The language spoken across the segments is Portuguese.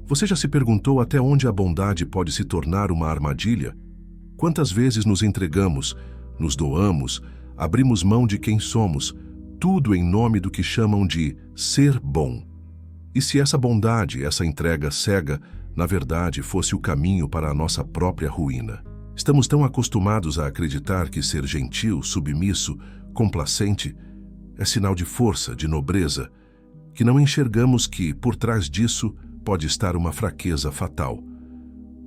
Você já se perguntou até onde a bondade pode se tornar uma armadilha? Quantas vezes nos entregamos, nos doamos, abrimos mão de quem somos, tudo em nome do que chamam de ser bom? E se essa bondade, essa entrega cega, na verdade fosse o caminho para a nossa própria ruína? Estamos tão acostumados a acreditar que ser gentil, submisso, complacente é sinal de força, de nobreza, que não enxergamos que, por trás disso, pode estar uma fraqueza fatal.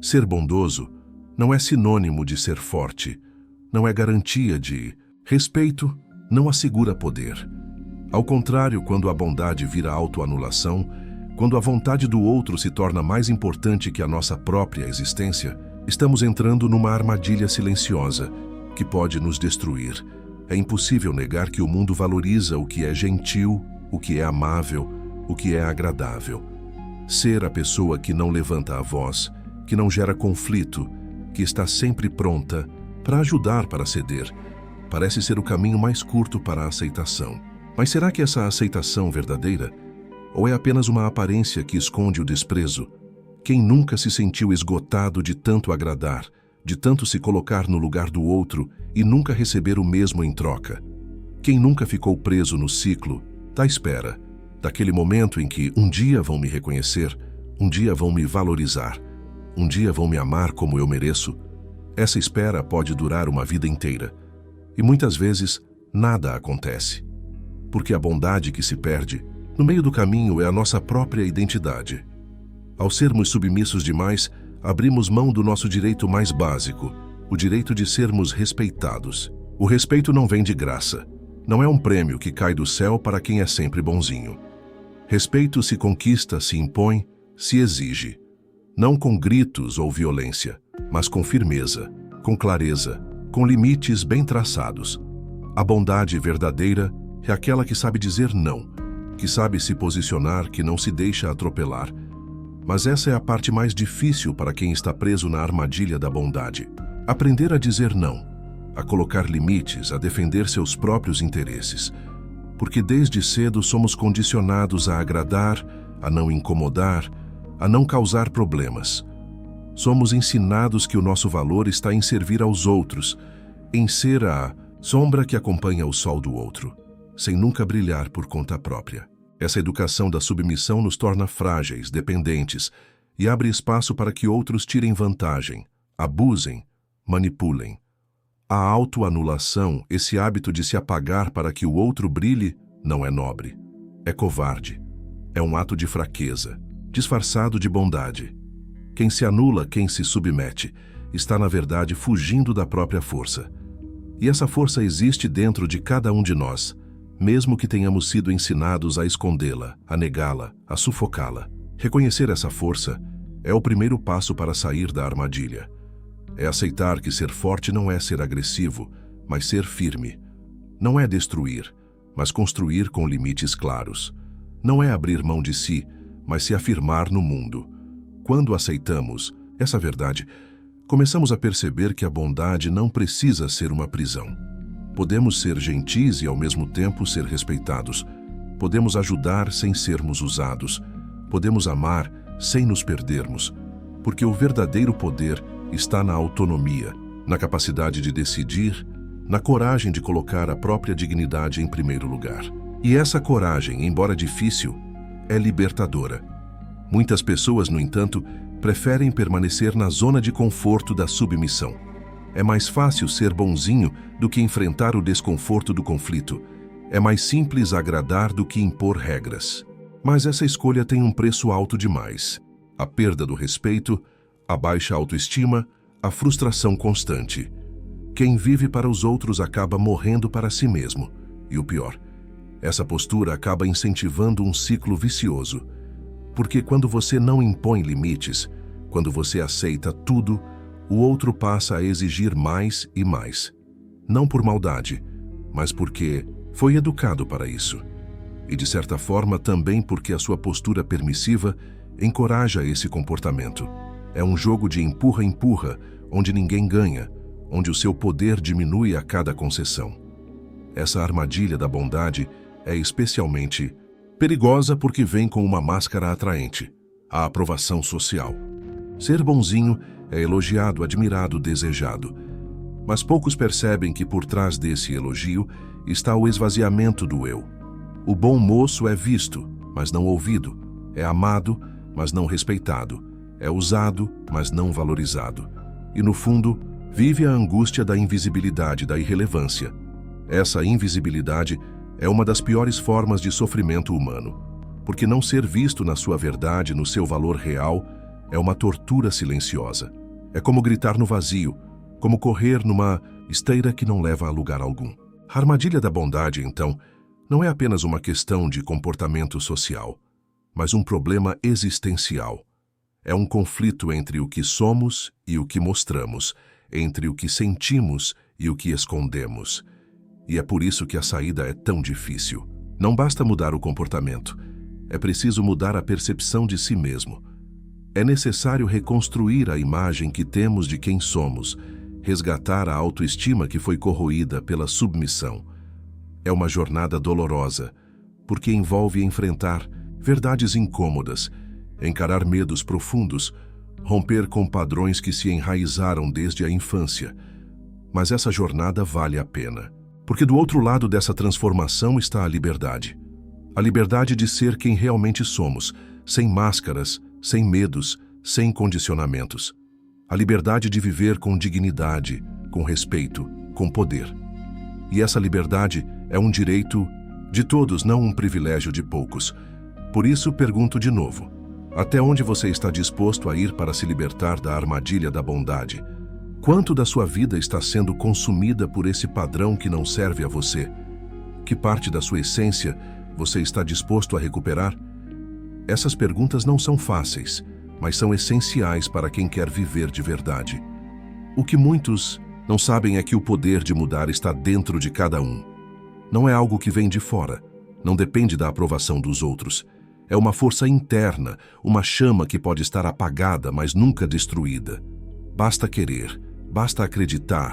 Ser bondoso não é sinônimo de ser forte, não é garantia de respeito, não assegura poder. Ao contrário, quando a bondade vira autoanulação, quando a vontade do outro se torna mais importante que a nossa própria existência, estamos entrando numa armadilha silenciosa que pode nos destruir. É impossível negar que o mundo valoriza o que é gentil, o que é amável, o que é agradável. Ser a pessoa que não levanta a voz, que não gera conflito, que está sempre pronta para ajudar, para ceder, parece ser o caminho mais curto para a aceitação. Mas será que essa aceitação verdadeira? Ou é apenas uma aparência que esconde o desprezo? Quem nunca se sentiu esgotado de tanto agradar, de tanto se colocar no lugar do outro e nunca receber o mesmo em troca? Quem nunca ficou preso no ciclo da espera, daquele momento em que um dia vão me reconhecer, um dia vão me valorizar, um dia vão me amar como eu mereço? Essa espera pode durar uma vida inteira. E muitas vezes nada acontece. Porque a bondade que se perde no meio do caminho é a nossa própria identidade. Ao sermos submissos demais, abrimos mão do nosso direito mais básico, o direito de sermos respeitados. O respeito não vem de graça. Não é um prêmio que cai do céu para quem é sempre bonzinho. Respeito se conquista, se impõe, se exige. Não com gritos ou violência, mas com firmeza, com clareza, com limites bem traçados. A bondade verdadeira é aquela que sabe dizer não, que sabe se posicionar, que não se deixa atropelar. Mas essa é a parte mais difícil para quem está preso na armadilha da bondade. Aprender a dizer não, a colocar limites, a defender seus próprios interesses. Porque desde cedo somos condicionados a agradar, a não incomodar, a não causar problemas. Somos ensinados que o nosso valor está em servir aos outros, em ser a sombra que acompanha o sol do outro, sem nunca brilhar por conta própria. Essa educação da submissão nos torna frágeis, dependentes, e abre espaço para que outros tirem vantagem, abusem, manipulem. A autoanulação, esse hábito de se apagar para que o outro brilhe, não é nobre. É covarde. É um ato de fraqueza, disfarçado de bondade. Quem se anula, quem se submete, está na verdade fugindo da própria força. E essa força existe dentro de cada um de nós, mesmo que tenhamos sido ensinados a escondê-la, a negá-la, a sufocá-la. Reconhecer essa força é o primeiro passo para sair da armadilha. É aceitar que ser forte não é ser agressivo, mas ser firme. Não é destruir, mas construir com limites claros. Não é abrir mão de si, mas se afirmar no mundo. Quando aceitamos essa verdade, começamos a perceber que a bondade não precisa ser uma prisão. Podemos ser gentis e ao mesmo tempo ser respeitados. Podemos ajudar sem sermos usados. Podemos amar sem nos perdermos. Porque o verdadeiro poder está na autonomia, na capacidade de decidir, na coragem de colocar a própria dignidade em primeiro lugar. E essa coragem, embora difícil, é libertadora. Muitas pessoas, no entanto, preferem permanecer na zona de conforto da submissão. É mais fácil ser bonzinho do que enfrentar o desconforto do conflito. É mais simples agradar do que impor regras. Mas essa escolha tem um preço alto demais. A perda do respeito, a baixa autoestima, a frustração constante. Quem vive para os outros acaba morrendo para si mesmo. E o pior, essa postura acaba incentivando um ciclo vicioso. Porque quando você não impõe limites, quando você aceita tudo, o outro passa a exigir mais e mais. Não por maldade, mas porque foi educado para isso. E de certa forma também porque a sua postura permissiva encoraja esse comportamento. É um jogo de empurra-empurra, onde ninguém ganha, onde o seu poder diminui a cada concessão. Essa armadilha da bondade é especialmente perigosa porque vem com uma máscara atraente. a aprovação social. Ser bonzinho é elogiado, admirado, desejado. Mas poucos percebem que por trás desse elogio está o esvaziamento do eu. O bom moço é visto, mas não ouvido. É amado, mas não respeitado. É usado, mas não valorizado. E no fundo, vive a angústia da invisibilidade, da irrelevância. Essa invisibilidade é uma das piores formas de sofrimento humano, porque não ser visto na sua verdade, no seu valor real, é uma tortura silenciosa. É como gritar no vazio, como correr numa esteira que não leva a lugar algum. A armadilha da bondade, então, não é apenas uma questão de comportamento social, mas um problema existencial. É um conflito entre o que somos e o que mostramos, entre o que sentimos e o que escondemos. E é por isso que a saída é tão difícil. Não basta mudar o comportamento, é preciso mudar a percepção de si mesmo. É necessário reconstruir a imagem que temos de quem somos, resgatar a autoestima que foi corroída pela submissão. É uma jornada dolorosa, porque envolve enfrentar verdades incômodas, encarar medos profundos, romper com padrões que se enraizaram desde a infância. Mas essa jornada vale a pena, porque do outro lado dessa transformação está a liberdade. A liberdade de ser quem realmente somos, sem máscaras, sem medos, sem condicionamentos. A liberdade de viver com dignidade, com respeito, com poder. E essa liberdade é um direito de todos, não um privilégio de poucos. Por isso, pergunto de novo: até onde você está disposto a ir para se libertar da armadilha da bondade? Quanto da sua vida está sendo consumida por esse padrão que não serve a você? Que parte da sua essência você está disposto a recuperar? Essas perguntas não são fáceis, mas são essenciais para quem quer viver de verdade. O que muitos não sabem é que o poder de mudar está dentro de cada um. Não é algo que vem de fora, não depende da aprovação dos outros. É uma força interna, uma chama que pode estar apagada, mas nunca destruída. Basta querer, basta acreditar,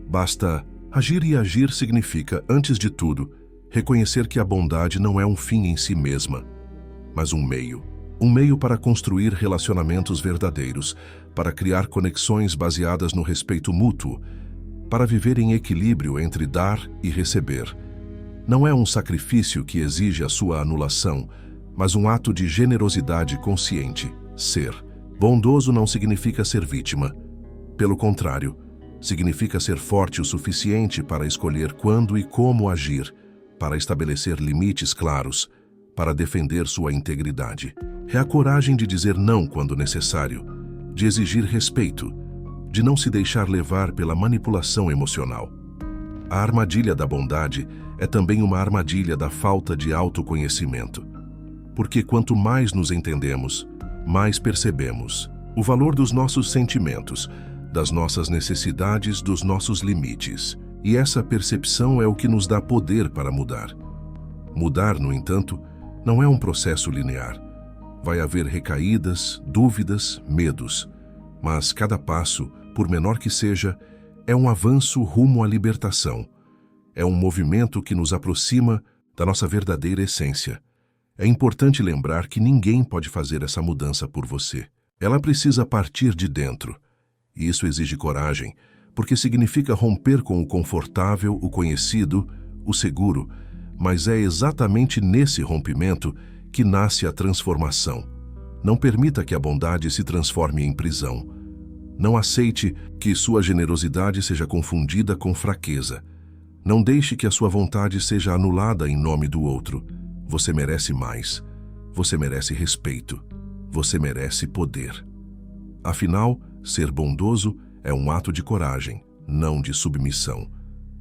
basta agir, e agir significa, antes de tudo, reconhecer que a bondade não é um fim em si mesma, mas um meio. Um meio para construir relacionamentos verdadeiros, para criar conexões baseadas no respeito mútuo, para viver em equilíbrio entre dar e receber. Não é um sacrifício que exige a sua anulação, mas um ato de generosidade consciente. Ser bondoso não significa ser vítima. Pelo contrário, significa ser forte o suficiente para escolher quando e como agir, para estabelecer limites claros, para defender sua integridade. É a coragem de dizer não quando necessário, de exigir respeito, de não se deixar levar pela manipulação emocional. A armadilha da bondade é também uma armadilha da falta de autoconhecimento. Porque quanto mais nos entendemos, mais percebemos o valor dos nossos sentimentos, das nossas necessidades, dos nossos limites. E essa percepção é o que nos dá poder para mudar. Mudar, no entanto, não é um processo linear. Vai haver recaídas, dúvidas, medos. Mas cada passo, por menor que seja, é um avanço rumo à libertação. É um movimento que nos aproxima da nossa verdadeira essência. É importante lembrar que ninguém pode fazer essa mudança por você. Ela precisa partir de dentro. E isso exige coragem, porque significa romper com o confortável, o conhecido, o seguro. Mas é exatamente nesse rompimento que nasce a transformação. Não permita que a bondade se transforme em prisão. Não aceite que sua generosidade seja confundida com fraqueza. Não deixe que a sua vontade seja anulada em nome do outro. Você merece mais. Você merece respeito. Você merece poder. Afinal, ser bondoso é um ato de coragem, não de submissão.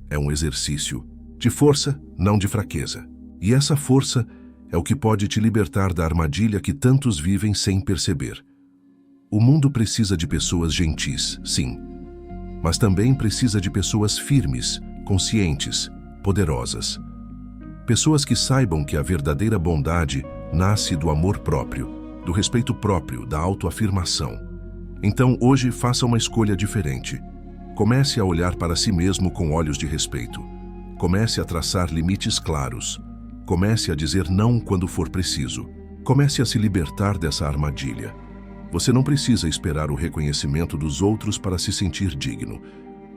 É um exercício de força, não de fraqueza. E essa força é o que pode te libertar da armadilha que tantos vivem sem perceber. O mundo precisa de pessoas gentis, sim, mas também precisa de pessoas firmes, conscientes, poderosas. Pessoas que saibam que a verdadeira bondade nasce do amor próprio, do respeito próprio, da autoafirmação. Então, hoje, faça uma escolha diferente. Comece a olhar para si mesmo com olhos de respeito. Comece a traçar limites claros. Comece a dizer não quando for preciso. comece a se libertar dessa armadilha. Você não precisa esperar o reconhecimento dos outros para se sentir digno.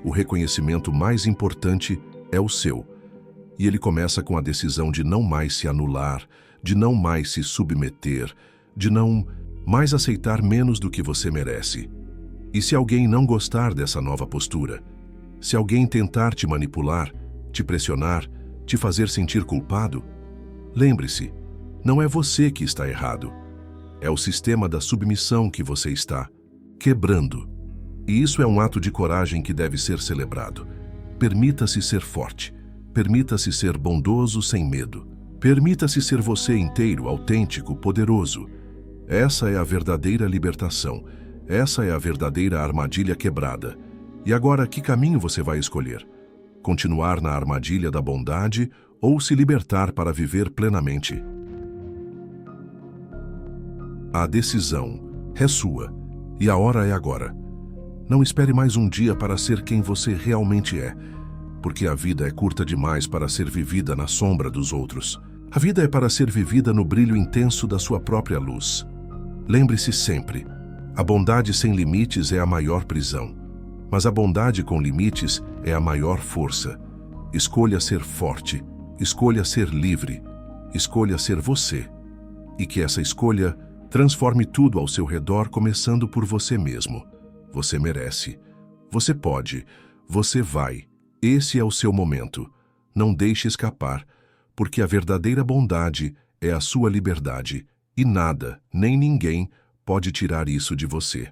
O reconhecimento mais importante é o seu. E ele começa com a decisão de não mais se anular, de não mais se submeter, de não mais aceitar menos do que você merece. E se alguém não gostar dessa nova postura, se alguém tentar te manipular, te pressionar, te fazer sentir culpado, lembre-se, não é você que está errado. É o sistema da submissão que você está quebrando. E isso é um ato de coragem que deve ser celebrado. Permita-se ser forte. Permita-se ser bondoso sem medo. Permita-se ser você inteiro, autêntico, poderoso. Essa é a verdadeira libertação. Essa é a verdadeira armadilha quebrada. E agora, que caminho você vai escolher? Continuar na armadilha da bondade ou se libertar para viver plenamente? A decisão é sua, e a hora é agora. Não espere mais um dia para ser quem você realmente é, porque a vida é curta demais para ser vivida na sombra dos outros. A vida é para ser vivida no brilho intenso da sua própria luz. Lembre-se sempre, a bondade sem limites é a maior prisão, mas a bondade com limites é a maior força. Escolha ser forte, escolha ser livre, escolha ser você, e que essa escolha transforme tudo ao seu redor, começando por você mesmo. Você merece. Você pode. Você vai. Esse é o seu momento. Não deixe escapar, porque a verdadeira bondade é a sua liberdade, e nada, nem ninguém, pode tirar isso de você.